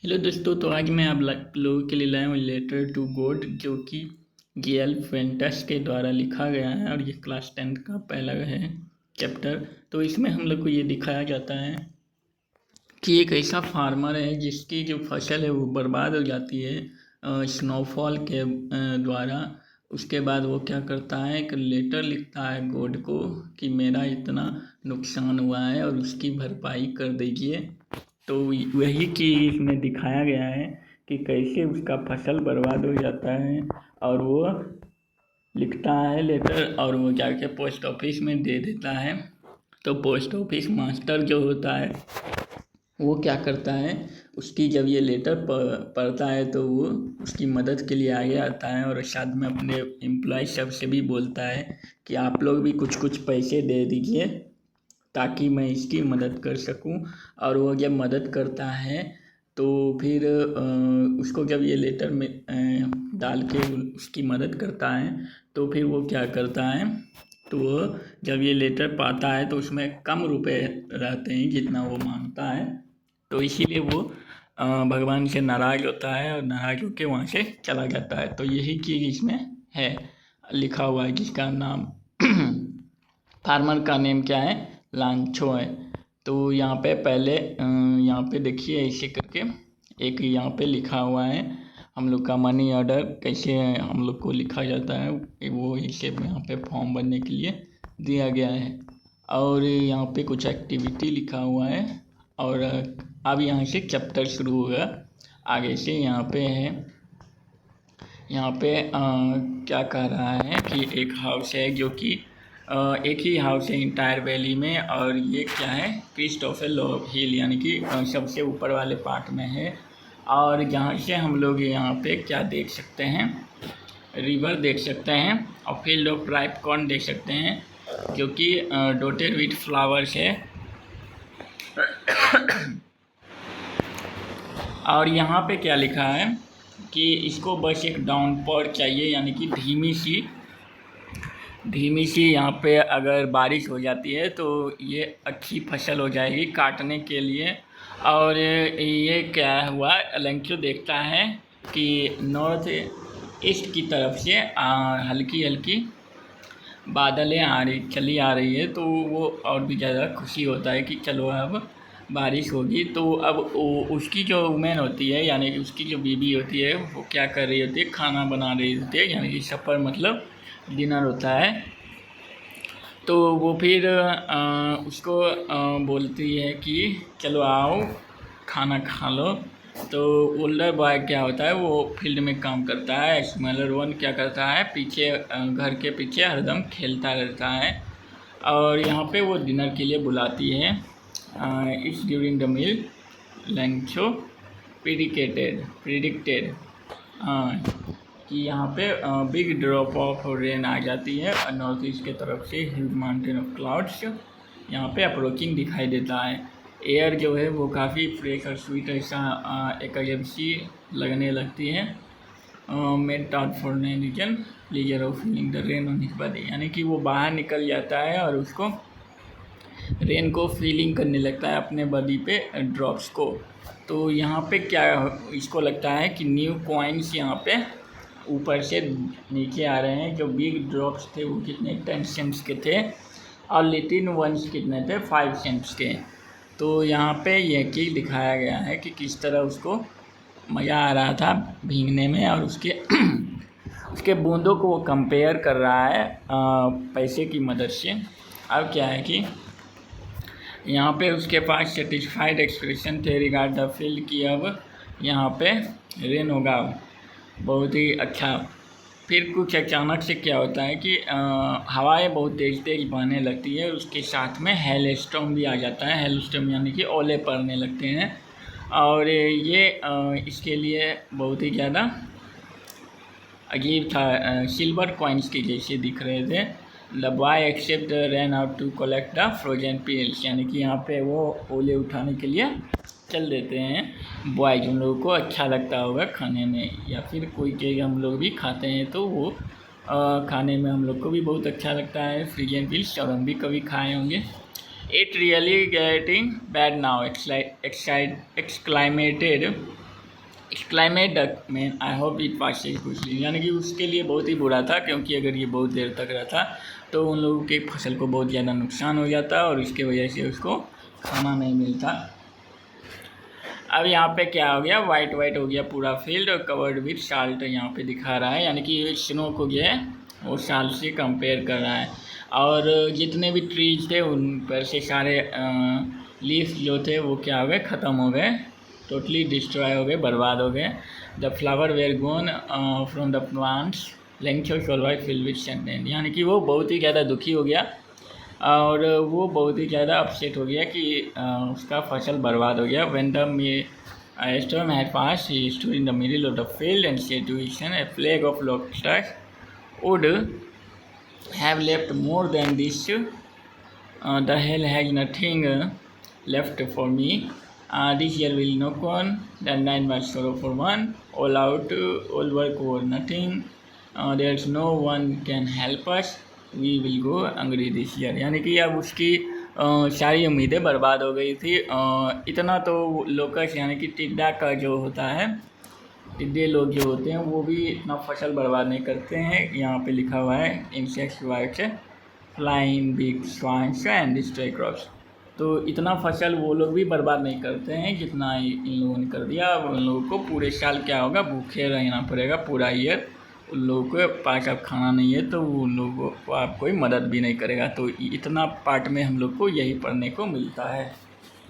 Hello दोस्तों, तो आज मैं आप लोगों के लिए लाया हूँ लेटर टू गॉड, जो कि गेल फेंटस के द्वारा लिखा गया है और ये क्लास 10 का पहला है चैप्टर। तो इसमें हम लोग को ये दिखाया जाता है कि एक ऐसा फार्मर है जिसकी जो फसल है वो बर्बाद हो जाती है स्नोफॉल के द्वारा। उसके बाद वो क्या करता है, एक लेटर लिखता है गॉड को कि मेरा इतना नुकसान हुआ है और उसकी भरपाई कर दीजिए। तो वही चीज़ इसमें दिखाया गया है कि कैसे उसका फसल बर्बाद हो जाता है और वो लिखता है लेटर और वो जाके पोस्ट ऑफिस में दे देता है। तो पोस्ट ऑफिस मास्टर जो होता है वो क्या करता है, उसकी जब ये लेटर पढ़ता है तो वो उसकी मदद के लिए आगे आता है और साथ में अपने एम्प्लॉय सब से भी बोलता है कि आप लोग भी कुछ कुछ पैसे दे दीजिए ताकि मैं इसकी मदद कर सकूं। और वो जब मदद करता है तो फिर उसको जब ये लेटर में डाल के उसकी मदद करता है तो फिर वो क्या करता है, तो वो जब ये लेटर पाता है तो उसमें कम रुपए रहते हैं जितना वो मांगता है। तो इसीलिए वो भगवान से नाराज़ होता है और नाराज़ होकर वहाँ से चला जाता है। तो यही चीज़ इसमें है लिखा हुआ है, जिसका नाम फार्मर का नेम क्या है, लांचो है। तो यहाँ पे पहले यहाँ पे देखिए ऐसे करके एक यहाँ पे लिखा हुआ है हम लोग का मनी ऑर्डर कैसे हम लोग को लिखा जाता है, वो इसे यहाँ पे फॉर्म भरने के लिए दिया गया है। और यहाँ पे कुछ एक्टिविटी लिखा हुआ है और अब यहाँ से चैप्टर शुरू होगा आगे से। यहाँ पे है, यहाँ पे क्या कह रहा है कि एक हाउस है जो कि एक ही हाउस है इंटायर वैली में, और ये क्या है, क्रिस्टोफर लॉव हिल यानी कि सबसे ऊपर वाले पार्ट में है। और जहाँ से हम लोग यहाँ पे क्या देख सकते हैं, रिवर देख सकते हैं और फील्ड ऑफ राइप कॉर्न देख सकते हैं जो कि डॉटेड विथ फ्लावर्स है। और यहाँ पे क्या लिखा है कि इसको बस एक डाउनपोर चाहिए, यानी कि धीमी सी यहाँ पे अगर बारिश हो जाती है तो ये अच्छी फसल हो जाएगी काटने के लिए। और ये क्या हुआ, लंचो देखता है कि नॉर्थ ईस्ट की तरफ से हल्की हल्की बादलें चली आ रही है। तो वो और भी ज़्यादा खुशी होता है कि चलो अब बारिश होगी। तो अब उसकी जो वुमेन होती है यानी कि उसकी जो बीवी होती है वो क्या कर रही होती है, खाना बना रही होती है, यानी कि सफ़र मतलब डिनर होता है। तो वो फिर उसको बोलती है कि चलो आओ खाना खा लो। तो ओल्डर बॉय क्या होता है, वो फील्ड में काम करता है, स्मॉलर वन क्या करता है, पीछे घर के पीछे हरदम खेलता रहता है। और यहाँ पे वो डिनर के लिए बुलाती है। इट्स ड्यूरिंग द मील लंचो प्रिडिक्टेड कि यहाँ पे बिग ड्रॉप ऑफ रेन आ जाती है नॉर्थ ईस्ट के तरफ से, ह्यूज माउंटेन ऑफ क्लाउड्स यहाँ पे अप्रोचिंग दिखाई देता है। एयर जो है वो काफ़ी फ्रेश और स्वीट ऐसा एक अजब सी लगने लगती है। Made out for reason pleasure of feeling the rain on his body, यानी कि वो बाहर निकल जाता है और उसको रेन को फीलिंग करने लगता है अपने बॉडी पे ड्रॉप्स को। तो यहाँ पे क्या इसको लगता है कि न्यू कॉइन्स यहाँ पे ऊपर से नीचे आ रहे हैं। जो बिग ड्रॉप्स थे वो कितने 10 सेंट्स के थे और लिटिल वंस कितने थे 5 सेंट्स के। तो यहाँ पे यह चीज़ दिखाया गया है कि किस तरह उसको मज़ा आ रहा था भीगने में और उसके उसके बूंदों को वो कंपेयर कर रहा है पैसे की मदद से। अब क्या है कि यहाँ पे उसके पास सेटिस्फाइड एक्सप्रेशन थे रिगार्ड द फील्ड की अब यहाँ पे रेन होगा बहुत ही अच्छा। फिर कुछ अचानक से क्या होता है कि हवाएं बहुत तेज़ तेज़ बहने लगती है और उसके साथ में हेल स्टॉर्म भी आ जाता है। हेल स्टॉर्म यानी कि ओले पड़ने लगते हैं और ये इसके लिए बहुत ही ज़्यादा अजीब था, सिल्वर कॉइन्स के जैसे दिख रहे थे। The boy except run out to collect the frozen peels, यानी कि यहाँ पे वो ओले उठाने के लिए चल देते हैं बॉयज। उन लोगों को अच्छा लगता होगा खाने में, या फिर कोई चीज़ हम लोग भी खाते हैं तो वो खाने में हम लोग को भी बहुत अच्छा लगता है फ्रोजन पील्स, और हम भी कभी खाए होंगे। It really getting bad now acclimated climate duck में आई होप इट पासेज कुछ, यानी कि उसके लिए बहुत ही बुरा था, क्योंकि अगर ये बहुत देर तक रहता तो उन लोगों के फसल को बहुत ज़्यादा नुकसान हो जाता और इसके वजह से उसको खाना नहीं मिलता। अब यहाँ पे क्या हो गया, वाइट वाइट हो गया पूरा फील्ड और कवर्ड विथ साल्ट यहाँ पे दिखा रहा है, यानी कि स्नो को जो है वो साल्ट से कंपेयर कर रहा है। और जितने भी ट्रीज थे उन पर से सारे लीफ जो थे वो क्या हो गए, ख़त्म हो गए, टोटली डिस्ट्रॉय हो गए, बर्बाद हो गए। The flower were gone from the plants लेंथर सोलवाई फिल विथ सेंटेन, यानी कि वो बहुत ही ज़्यादा दुखी हो गया और वो बहुत ही ज़्यादा अपसेट हो गया कि उसका फसल बर्बाद हो गया। When the storm had passed, he stood in the middle of the field and said to his son, a plague of locusts would have left more than this. The hell has nothing left for me. This year will knock on, the 9 months sorrow for one, all out, all work for nothing. There's no one can help us. We will go hungry this year. यानी कि अब उसकी सारी उम्मीदें बर्बाद हो गई थी। इतना तो लोकस यानी कि टिड्डा का जो होता है, टिड्डे लोग जो होते हैं वो भी इतना फसल बर्बाद नहीं करते हैं। यहाँ पे लिखा हुआ है insects white flying big swines and destroy crops, तो इतना फसल वो लोग भी बर्बाद नहीं करते हैं जितना इन लोगों ने कर दिया। अब उन लोगों को पूरे साल क्या होगा, भूखे रहना पड़ेगा पूरा ईयर। उन लोगों के पास अब खाना नहीं है तो उन लोगों को आप कोई मदद भी नहीं करेगा। तो इतना पार्ट में हम लोग को यही पढ़ने को मिलता है।